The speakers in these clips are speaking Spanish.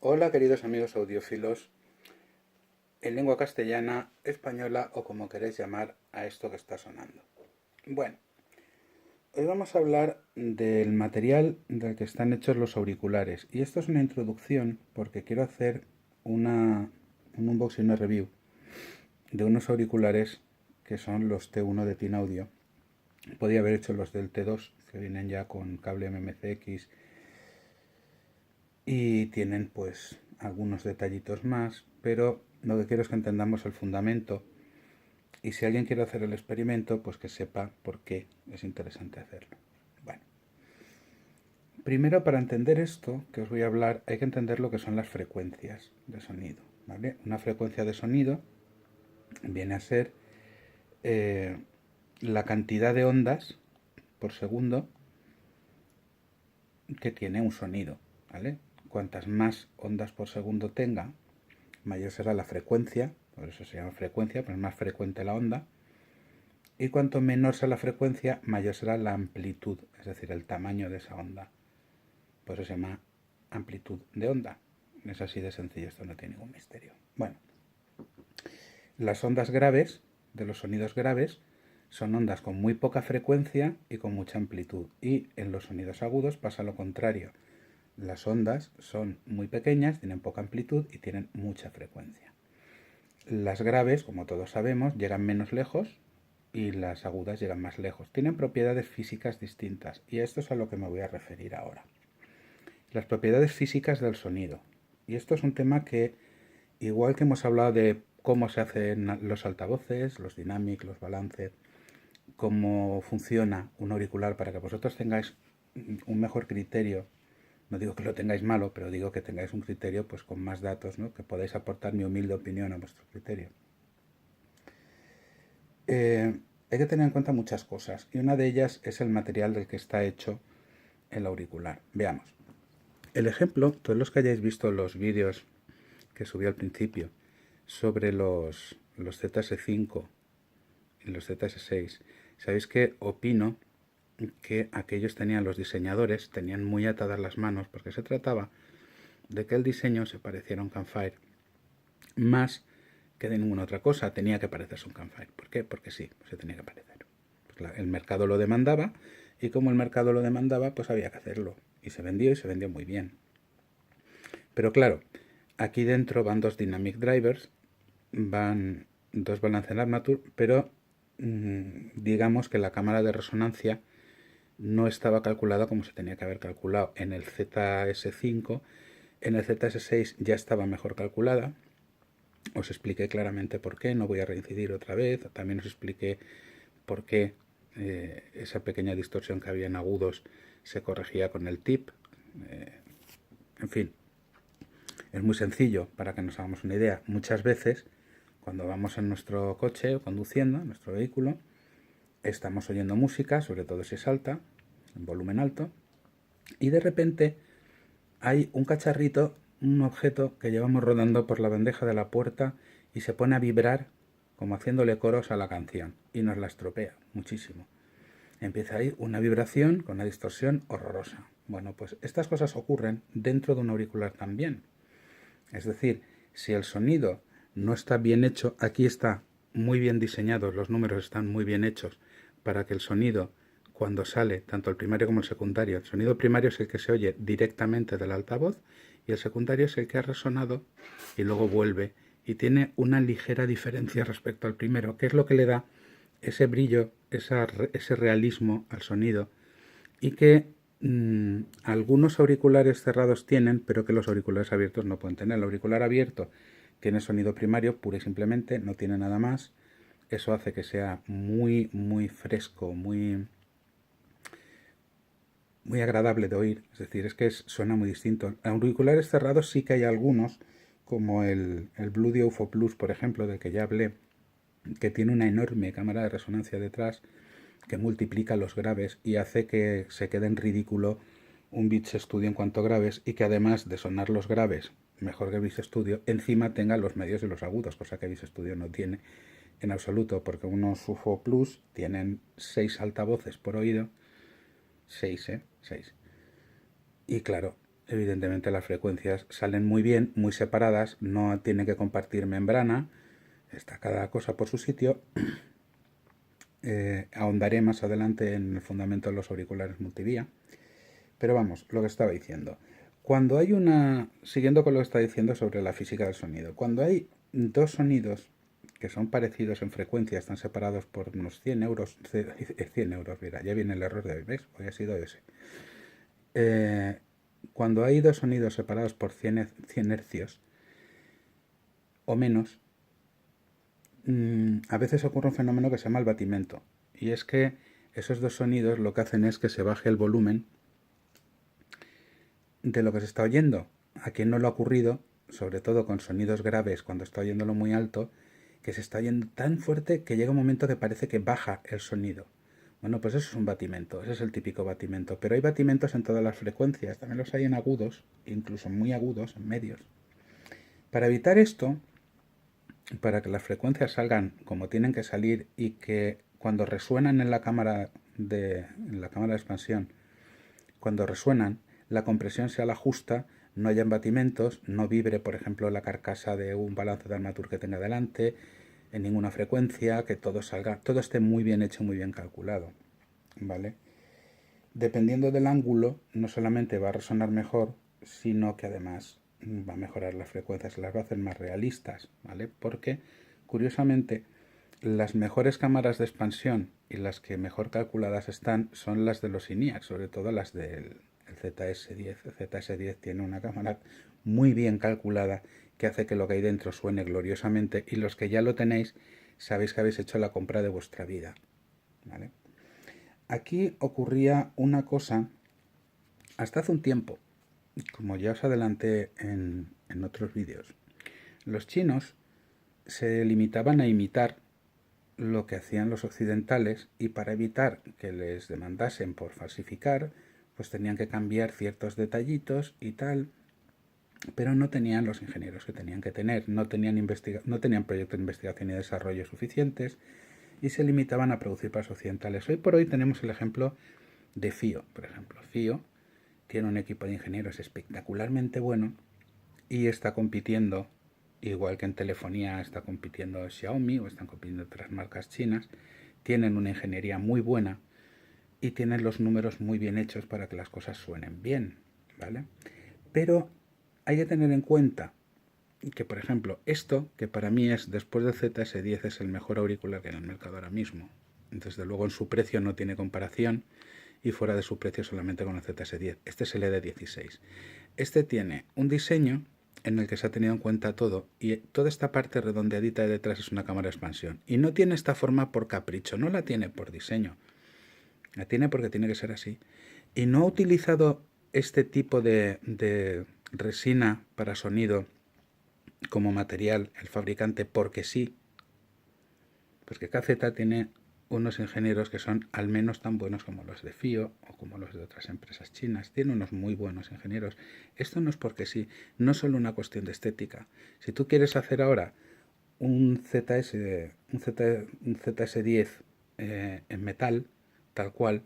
Hola queridos amigos audiófilos, en lengua castellana, española o como queréis llamar a esto que está sonando. Bueno, hoy vamos a hablar del material del que están hechos los auriculares y esto es una introducción porque quiero hacer un unboxing, una review de unos auriculares que son los T1 de Tinaudio. Podía haber hecho los del T2 que vienen ya con cable MMCX y tienen pues algunos detallitos más, pero lo que quiero es que entendamos el fundamento y si alguien quiere hacer el experimento, pues que sepa por qué es interesante hacerlo. Bueno, primero para entender esto que os voy a hablar hay que entender lo que son las frecuencias de sonido, ¿vale? Una frecuencia de sonido viene a ser eh, la cantidad de ondas por segundo que tiene un sonido, ¿vale? Cuantas más ondas por segundo tenga, mayor será la frecuencia, por eso se llama frecuencia, pero es más frecuente la onda, y cuanto menor sea la frecuencia, mayor será la amplitud, es decir, el tamaño de esa onda. Por eso se llama amplitud de onda. Es así de sencillo, esto no tiene ningún misterio. Bueno, las ondas graves, de los sonidos graves, son ondas con muy poca frecuencia y con mucha amplitud. Y en los sonidos agudos pasa lo contrario. Las ondas son muy pequeñas, tienen poca amplitud y tienen mucha frecuencia. Las graves, como todos sabemos, llegan menos lejos y las agudas llegan más lejos. Tienen propiedades físicas distintas y esto es a lo que me voy a referir ahora. Las propiedades físicas del sonido. Y esto es un tema que, igual que hemos hablado de cómo se hacen los altavoces, los dynamic, los balances, cómo funciona un auricular para que vosotros tengáis un mejor criterio. No digo que lo tengáis malo, pero digo que tengáis un criterio pues con más datos, ¿no? Que podáis aportar mi humilde opinión a vuestro criterio. Hay que tener en cuenta muchas cosas y una de ellas es el material del que está hecho el auricular. Veamos. El ejemplo, todos los que hayáis visto los vídeos que subí al principio sobre los ZS5 y los ZS6, sabéis que opino que aquellos tenían, los diseñadores tenían muy atadas las manos porque se trataba de que el diseño se pareciera a un Campfire más que de ninguna otra cosa. Tenía que parecerse un Campfire. ¿Por qué? Porque sí, se tenía que parecer. Pues el mercado lo demandaba y como el mercado lo demandaba, pues había que hacerlo. Y se vendió muy bien. Pero claro, aquí dentro van dos Dynamic Drivers, van dos Balance Armature, pero digamos que la cámara de resonancia no estaba calculada como se tenía que haber calculado en el ZS5. En el ZS6 ya estaba mejor calculada. Os expliqué claramente por qué, no voy a reincidir otra vez. También os expliqué por qué esa pequeña distorsión que había en agudos se corregía con el tip. En fin, es muy sencillo para que nos hagamos una idea. Muchas veces, cuando vamos en nuestro coche o conduciendo, en nuestro vehículo, estamos oyendo música, sobre todo si es alta, en volumen alto, y de repente hay un cacharrito, un objeto que llevamos rodando por la bandeja de la puerta y se pone a vibrar como haciéndole coros a la canción y nos la estropea muchísimo. Empieza ahí una vibración con una distorsión horrorosa. Bueno, pues estas cosas ocurren dentro de un auricular también. Es decir, si el sonido no está bien hecho, aquí está muy bien diseñado, los números están muy bien hechos para que el sonido, cuando sale, tanto el primario como el secundario, el sonido primario es el que se oye directamente del altavoz y el secundario es el que ha resonado y luego vuelve y tiene una ligera diferencia respecto al primero, que es lo que le da ese brillo, ese realismo al sonido y que algunos auriculares cerrados tienen, pero que los auriculares abiertos no pueden tener. El auricular abierto tiene sonido primario, pura y simplemente, no tiene nada más. Eso hace que sea muy, muy fresco, muy agradable de oír. Es decir, es que suena muy distinto. Auriculares cerrados sí que hay algunos, como el Blue UFO Plus, por ejemplo, del que ya hablé, que tiene una enorme cámara de resonancia detrás que multiplica los graves y hace que se quede en ridículo un Beats Studio en cuanto a graves y que además de sonar los graves mejor que Beats Studio, encima tenga los medios y los agudos, cosa que Beats Studio no tiene en absoluto, porque unos UFO Plus tienen 6 altavoces por oído, 6, 6. Y claro, Evidentemente las frecuencias salen muy bien, muy separadas, no tienen que compartir membrana, está cada cosa por su sitio. Ahondaré más adelante en el fundamento de los auriculares multivía. Pero vamos, lo que estaba diciendo. Cuando hay siguiendo con lo que estaba diciendo sobre la física del sonido, cuando hay dos sonidos que son parecidos en frecuencia, están separados por unos 100 euros, 100 euros, mira, ya viene el error de hoy, ¿ves? Hoy ha sido ese. Cuando hay dos sonidos separados por 100 hercios o menos, a veces ocurre un fenómeno que se llama el batimento. Y es que esos dos sonidos lo que hacen es que se baje el volumen de lo que se está oyendo. ¿A quién no lo ha ocurrido? Sobre todo con sonidos graves, cuando está oyéndolo muy alto, que se está oyendo tan fuerte que llega un momento que parece que baja el sonido. Bueno, pues eso es un batimento, ese es el típico batimento. Pero hay batimentos en todas las frecuencias, también los hay en agudos, incluso muy agudos, en medios. Para evitar esto, para que las frecuencias salgan como tienen que salir y que cuando resuenan en la cámara de expansión, cuando resuenan, la compresión sea la justa, no haya batimentos, no vibre, por ejemplo, la carcasa de un balance de Armatur que tenga delante, en ninguna frecuencia, que todo salga, todo esté muy bien hecho, muy bien calculado, ¿vale? Dependiendo del ángulo, no solamente va a resonar mejor, sino que además va a mejorar las frecuencias, las va a hacer más realistas, ¿vale? Porque, curiosamente, las mejores cámaras de expansión y las que mejor calculadas están son las de los INIAC, sobre todo las del ZS10. El ZS10 tiene una cámara muy bien calculada que hace que lo que hay dentro suene gloriosamente, y los que ya lo tenéis sabéis que habéis hecho la compra de vuestra vida, ¿vale? Aquí ocurría una cosa hasta hace un tiempo, como ya os adelanté en otros vídeos. Los chinos se limitaban a imitar lo que hacían los occidentales, y para evitar que les demandasen por falsificar, pues tenían que cambiar ciertos detallitos y tal, pero no tenían los ingenieros que tenían que tener, no tenían proyectos de investigación y desarrollo suficientes, y se limitaban a producir para los occidentales. Hoy por hoy tenemos el ejemplo de FIO, por ejemplo. FIO tiene un equipo de ingenieros espectacularmente bueno y está compitiendo, igual que en telefonía está compitiendo Xiaomi o están compitiendo otras marcas chinas. Tienen una ingeniería muy buena y tienen los números muy bien hechos para que las cosas suenen bien, ¿vale? Pero hay que tener en cuenta que, por ejemplo, esto, que para mí es, después del ZS10, es el mejor auricular que hay en el mercado ahora mismo. Desde luego en su precio no tiene comparación, y fuera de su precio solamente con el ZS10. Este es el ED16. Este tiene un diseño en el que se ha tenido en cuenta todo, y toda esta parte redondeadita de detrás es una cámara de expansión. Y no tiene esta forma por capricho, no la tiene por diseño. La tiene porque tiene que ser así. Y no ha utilizado este tipo de resina para sonido como material el fabricante porque sí. Porque KZ tiene unos ingenieros que son al menos tan buenos como los de FIO o como los de otras empresas chinas. Tiene unos muy buenos ingenieros. Esto no es porque sí, no es solo una cuestión de estética. Si tú quieres hacer ahora un ZS10 en metal, tal cual,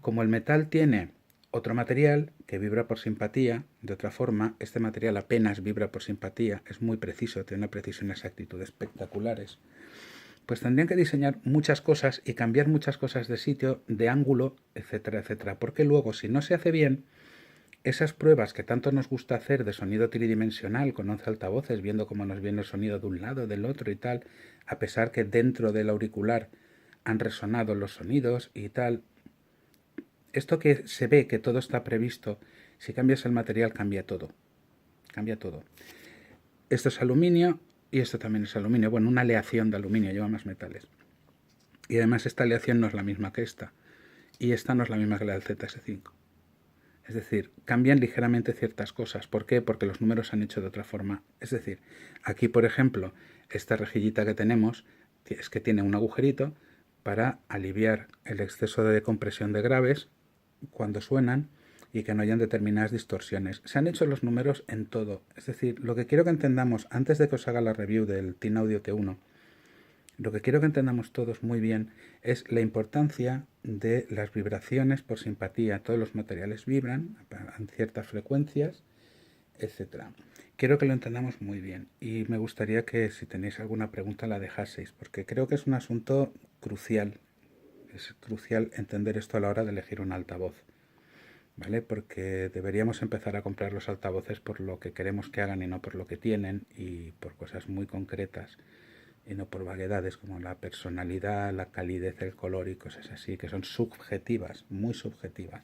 como el metal tiene otro material que vibra por simpatía, de otra forma, este material apenas vibra por simpatía, es muy preciso, tiene una precisión y exactitud espectaculares, pues tendrían que diseñar muchas cosas y cambiar muchas cosas de sitio, de ángulo, etcétera, etcétera. Porque luego, si no se hace bien, esas pruebas que tanto nos gusta hacer de sonido tridimensional con 11 altavoces, viendo cómo nos viene el sonido de un lado, del otro y tal, a pesar que dentro del auricular han resonado los sonidos y tal, esto que se ve que todo está previsto, si cambias el material cambia todo. Cambia todo. Esto es aluminio y esto también es aluminio. Bueno, una aleación de aluminio, lleva más metales. Y además esta aleación no es la misma que esta. Y esta no es la misma que la del ZS5. Es decir, cambian ligeramente ciertas cosas. ¿Por qué? Porque los números se han hecho de otra forma. Es decir, aquí, por ejemplo, esta rejillita que tenemos es que tiene un agujerito para aliviar el exceso de compresión de graves cuando suenan y que no hayan determinadas distorsiones. Se han hecho los números en todo. Es decir, lo que quiero que entendamos antes de que os haga la review del TinAudio T1 Lo que quiero que entendamos todos muy bien es la importancia de las vibraciones por simpatía. Todos los materiales vibran a ciertas frecuencias, etcétera. Quiero que lo entendamos muy bien y me gustaría que si tenéis alguna pregunta la dejaseis, porque creo que es un asunto crucial. Es crucial entender esto a la hora de elegir un altavoz, ¿vale? Porque deberíamos empezar a comprar los altavoces por lo que queremos que hagan y no por lo que tienen, y por cosas muy concretas y no por vaguedades como la personalidad, la calidez, el color y cosas así, que son subjetivas, muy subjetivas.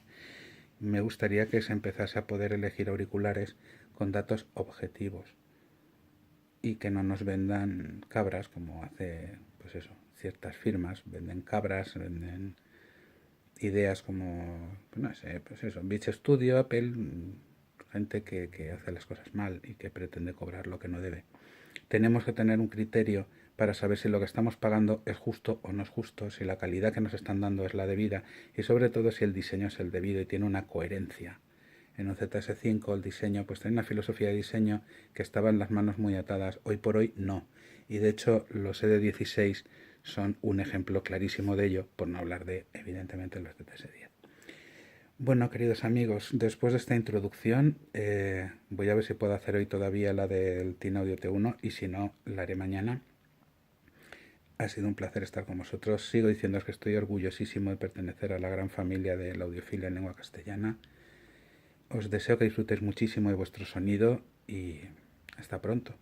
Me gustaría que se empezase a poder elegir auriculares con datos objetivos y que no nos vendan cabras como hace, pues eso, ciertas firmas, venden cabras, venden ideas como, pues no sé, pues eso, Beach Studio, Apple, gente que hace las cosas mal y que pretende cobrar lo que no debe. Tenemos que tener un criterio para saber si lo que estamos pagando es justo o no es justo, si la calidad que nos están dando es la debida y sobre todo si el diseño es el debido y tiene una coherencia. En un ZS5 el diseño pues tiene una filosofía de diseño que estaba en las manos muy atadas, hoy por hoy no. Y de hecho los ED16 son un ejemplo clarísimo de ello, por no hablar de evidentemente los ZS10. Bueno, queridos amigos, después de esta introducción, voy a ver si puedo hacer hoy todavía la del TIN Audio T1 y si no, la haré mañana. Ha sido un placer estar con vosotros. Sigo diciéndoos que estoy orgullosísimo de pertenecer a la gran familia de la audiofilia en lengua castellana. Os deseo que disfrutéis muchísimo de vuestro sonido y hasta pronto.